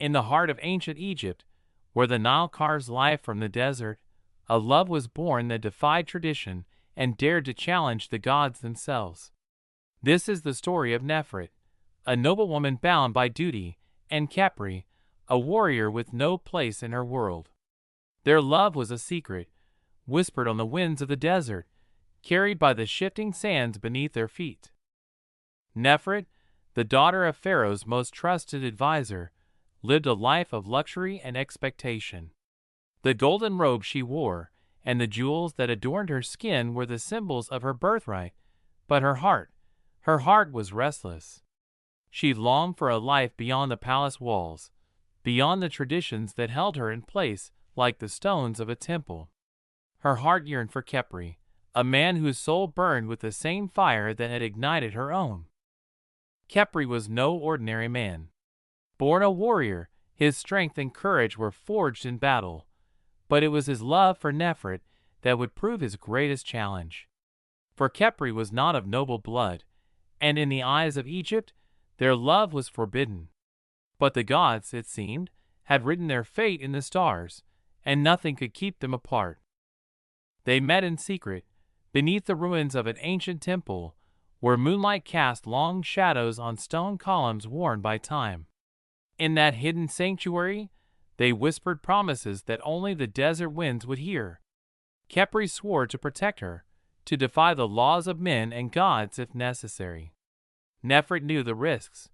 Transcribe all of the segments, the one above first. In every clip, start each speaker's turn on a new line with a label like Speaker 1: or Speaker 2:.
Speaker 1: In the heart of ancient Egypt, where the Nile carves life from the desert, a love was born that defied tradition and dared to challenge the gods themselves. This is the story of Nefret, a noblewoman bound by duty, and Khepri, a warrior with no place in her world. Their love was a secret, whispered on the winds of the desert, carried by the shifting sands beneath their feet. Nefret, the daughter of Pharaoh's most trusted advisor, lived a life of luxury and expectation. The golden robe she wore and the jewels that adorned her skin were the symbols of her birthright, but her heart was restless. She longed for a life beyond the palace walls, beyond the traditions that held her in place like the stones of a temple. Her heart yearned for Khepri, a man whose soul burned with the same fire that had ignited her own. Khepri was no ordinary man. Born a warrior, his strength and courage were forged in battle, but it was his love for Nefret that would prove his greatest challenge. For Khepri was not of noble blood, and in the eyes of Egypt, their love was forbidden. But the gods, it seemed, had written their fate in the stars, and nothing could keep them apart. They met in secret, beneath the ruins of an ancient temple, where moonlight cast long shadows on stone columns worn by time. In that hidden sanctuary, they whispered promises that only the desert winds would hear. Khepri swore to protect her, to defy the laws of men and gods if necessary. Nefret knew the risks,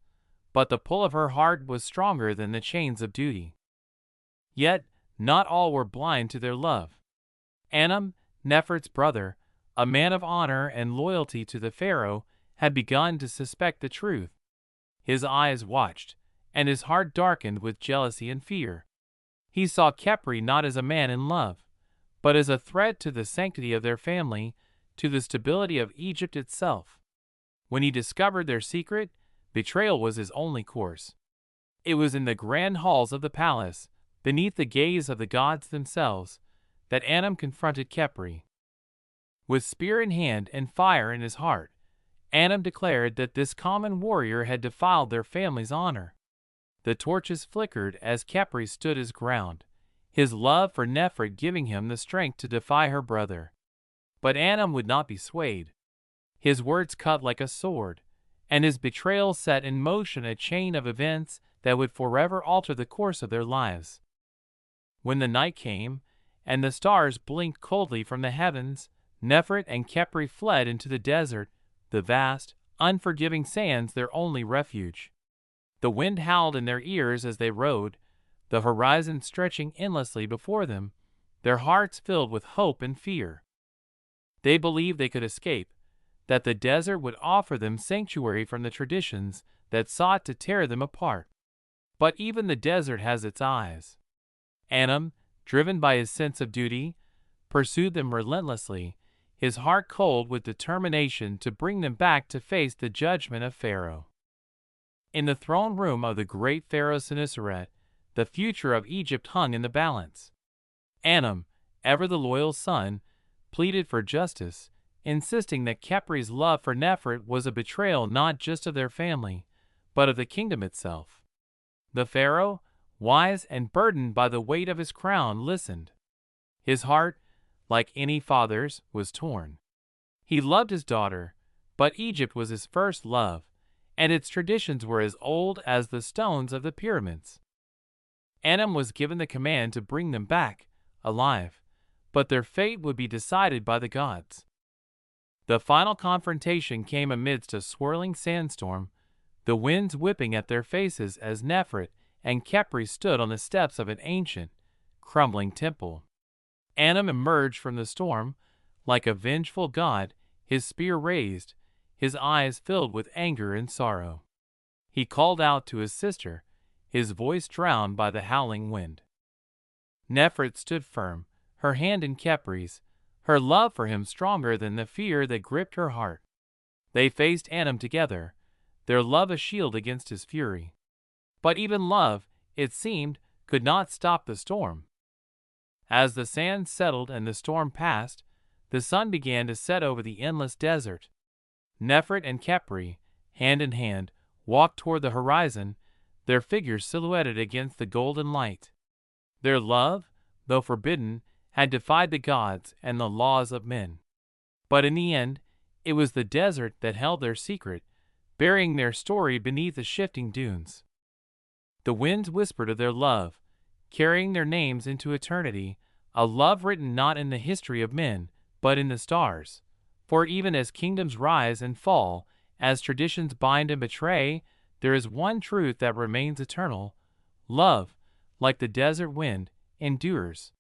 Speaker 1: but the pull of her heart was stronger than the chains of duty. Yet, not all were blind to their love. Anam, Nefret's brother, a man of honor and loyalty to the Pharaoh, had begun to suspect the truth. His eyes watched, and his heart darkened with jealousy and fear. He saw Khepri not as a man in love, but as a threat to the sanctity of their family, to the stability of Egypt itself. When he discovered their secret, betrayal was his only course. It was in the grand halls of the palace, beneath the gaze of the gods themselves, that Anam confronted Khepri. With spear in hand and fire in his heart, Anam declared that this common warrior had defiled their family's honor. The torches flickered as Khepri stood his ground, his love for Nefret giving him the strength to defy her brother. But Anam would not be swayed. His words cut like a sword, and his betrayal set in motion a chain of events that would forever alter the course of their lives. When the night came, and the stars blinked coldly from the heavens, Nefret and Khepri fled into the desert, the vast, unforgiving sands their only refuge. The wind howled in their ears as they rode, the horizon stretching endlessly before them, their hearts filled with hope and fear. They believed they could escape, that the desert would offer them sanctuary from the traditions that sought to tear them apart. But even the desert has its eyes. Anam, driven by his sense of duty, pursued them relentlessly, his heart cold with determination to bring them back to face the judgment of Pharaoh. In the throne room of the great Pharaoh Senuseret, the future of Egypt hung in the balance. Anam, ever the loyal son, pleaded for justice, insisting that Khepri's love for Nefret was a betrayal not just of their family, but of the kingdom itself. The Pharaoh, wise and burdened by the weight of his crown, listened. His heart, like any father's, was torn. He loved his daughter, but Egypt was his first love, and its traditions were as old as the stones of the pyramids. Anam was given the command to bring them back, alive, but their fate would be decided by the gods. The final confrontation came amidst a swirling sandstorm, the winds whipping at their faces as Nefret and Khepri stood on the steps of an ancient, crumbling temple. Anam emerged from the storm, like a vengeful god, his spear raised, his eyes filled with anger and sorrow. He called out to his sister, his voice drowned by the howling wind. Nefret stood firm, her hand in Khepri's, her love for him stronger than the fear that gripped her heart. They faced Anam together, their love a shield against his fury. But even love, it seemed, could not stop the storm. As the sand settled and the storm passed, the sun began to set over the endless desert. Nefret and Khepri, hand in hand, walked toward the horizon, their figures silhouetted against the golden light. Their love, though forbidden, had defied the gods and the laws of men. But in the end, it was the desert that held their secret, burying their story beneath the shifting dunes. The winds whispered of their love, carrying their names into eternity, a love written not in the history of men, but in the stars. For even as kingdoms rise and fall, as traditions bind and betray, there is one truth that remains eternal. Love, like the desert wind, endures.